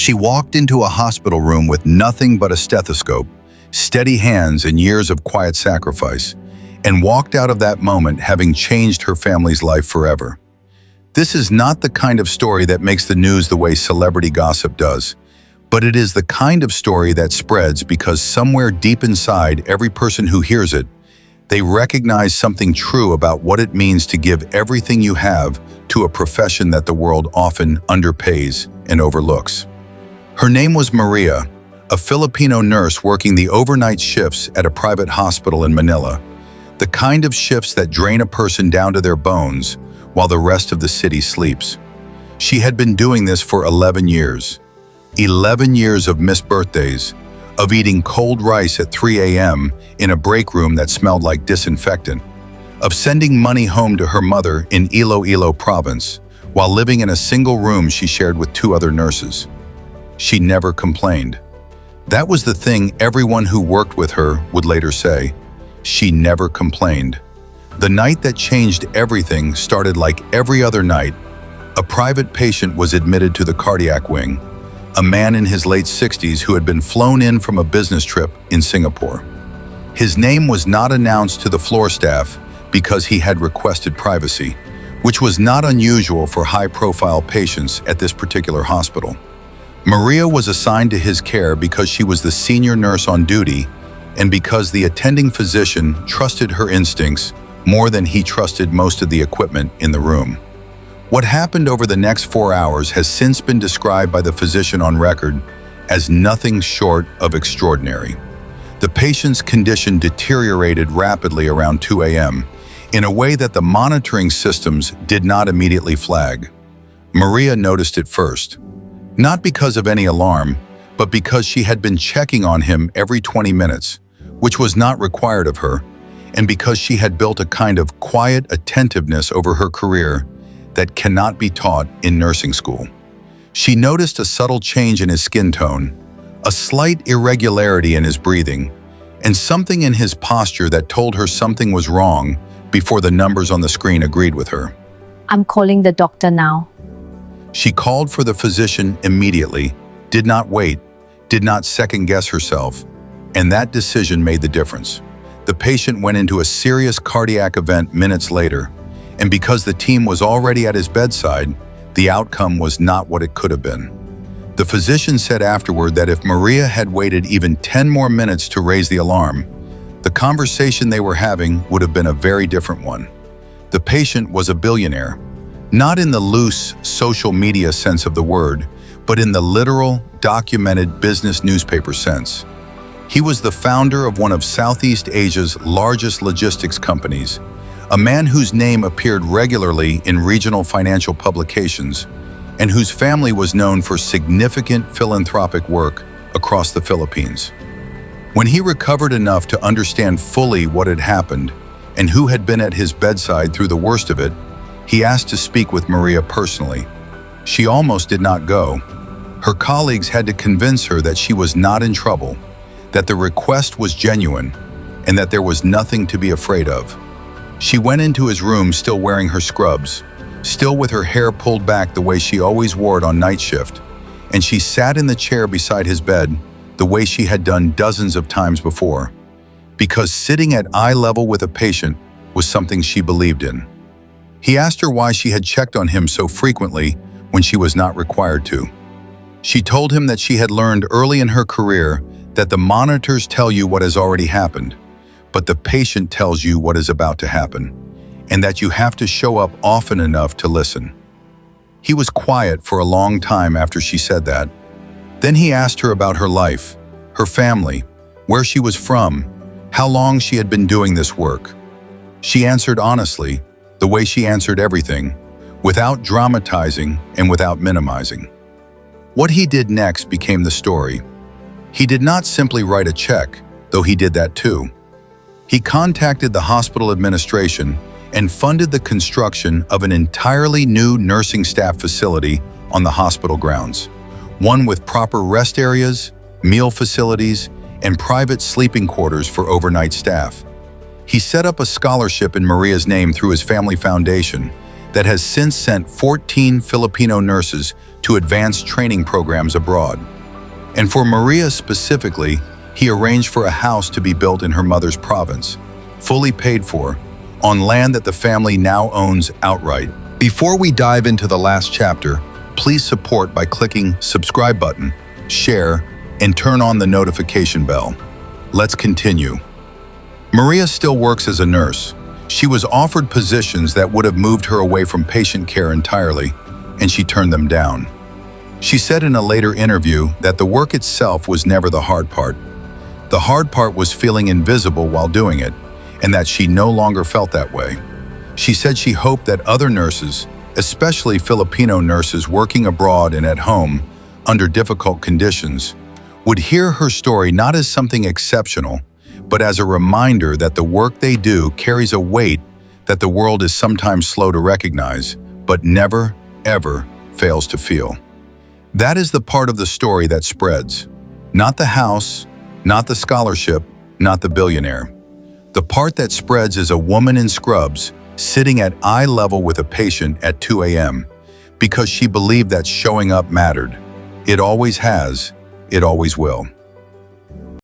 She walked into a hospital room with nothing but a stethoscope, steady hands, and years of quiet sacrifice, and walked out of that moment having changed her family's life forever. This is not the kind of story that makes the news the way celebrity gossip does, but it is the kind of story that spreads because somewhere deep inside every person who hears it, they recognize something true about what it means to give everything you have to a profession that the world often underpays and overlooks. Her name was Maria, a Filipino nurse working the overnight shifts at a private hospital in Manila, the kind of shifts that drain a person down to their bones while the rest of the city sleeps. She had been doing this for 11 years. 11 years of missed birthdays, of eating cold rice at 3 a.m. in a break room that smelled like disinfectant, of sending money home to her mother in Iloilo province while living in a single room she shared with 2 other nurses. She never complained. That was the thing everyone who worked with her would later say. She never complained. The night that changed everything started like every other night. A private patient was admitted to the cardiac wing, a man in his late 60s who had been flown in from a business trip in Singapore. His name was not announced to the floor staff because he had requested privacy, which was not unusual for high-profile patients at this particular hospital. Maria was assigned to his care because she was the senior nurse on duty and because the attending physician trusted her instincts more than he trusted most of the equipment in the room. What happened over the next 4 hours has since been described by the physician on record as nothing short of extraordinary. The patient's condition deteriorated rapidly around 2 a.m. in a way that the monitoring systems did not immediately flag. Maria noticed it first, not because of any alarm, but because she had been checking on him every 20 minutes, which was not required of her, and because she had built a kind of quiet attentiveness over her career that cannot be taught in nursing school. She noticed a subtle change in his skin tone, a slight irregularity in his breathing, and something in his posture that told her something was wrong before the numbers on the screen agreed with her. I'm calling the doctor now. She called for the physician immediately, did not wait, did not second-guess herself, and that decision made the difference. The patient went into a serious cardiac event minutes later, and because the team was already at his bedside, the outcome was not what it could have been. The physician said afterward that if Maria had waited even 10 more minutes to raise the alarm, the conversation they were having would have been a very different one. The patient was a billionaire, not in the loose social media sense of the word, but in the literal, documented business newspaper sense. He was the founder of one of Southeast Asia's largest logistics companies, a man whose name appeared regularly in regional financial publications and whose family was known for significant philanthropic work across the Philippines. When he recovered enough to understand fully what had happened and who had been at his bedside through the worst of it, he asked to speak with Maria personally. She almost did not go. Her colleagues had to convince her that she was not in trouble, that the request was genuine, and that there was nothing to be afraid of. She went into his room still wearing her scrubs, still with her hair pulled back the way she always wore it on night shift, and she sat in the chair beside his bed the way she had done dozens of times before, because sitting at eye level with a patient was something she believed in. He asked her why she had checked on him so frequently when she was not required to. She told him that she had learned early in her career that the monitors tell you what has already happened, but the patient tells you what is about to happen, and that you have to show up often enough to listen. He was quiet for a long time after she said that. Then he asked her about her life, her family, where she was from, how long she had been doing this work. She answered honestly, the way she answered everything, without dramatizing and without minimizing. What he did next became the story. He did not simply write a check, though he did that too. He contacted the hospital administration and funded the construction of an entirely new nursing staff facility on the hospital grounds, one with proper rest areas, meal facilities, and private sleeping quarters for overnight staff. He set up a scholarship in Maria's name through his family foundation that has since sent 14 Filipino nurses to advanced training programs abroad. And for Maria specifically, he arranged for a house to be built in her mother's province, fully paid for, on land that the family now owns outright. Before we dive into the last chapter, please support by clicking subscribe button, share, and turn on the notification bell. Let's continue. Maria still works as a nurse. She was offered positions that would have moved her away from patient care entirely, and she turned them down. She said in a later interview that the work itself was never the hard part. The hard part was feeling invisible while doing it, and that she no longer felt that way. She said she hoped that other nurses, especially Filipino nurses working abroad and at home under difficult conditions, would hear her story not as something exceptional, but as a reminder that the work they do carries a weight that the world is sometimes slow to recognize, but never, ever fails to feel. That is the part of the story that spreads. Not the house, not the scholarship, not the billionaire. The part that spreads is a woman in scrubs sitting at eye level with a patient at 2 a.m. because she believed that showing up mattered. It always has, it always will.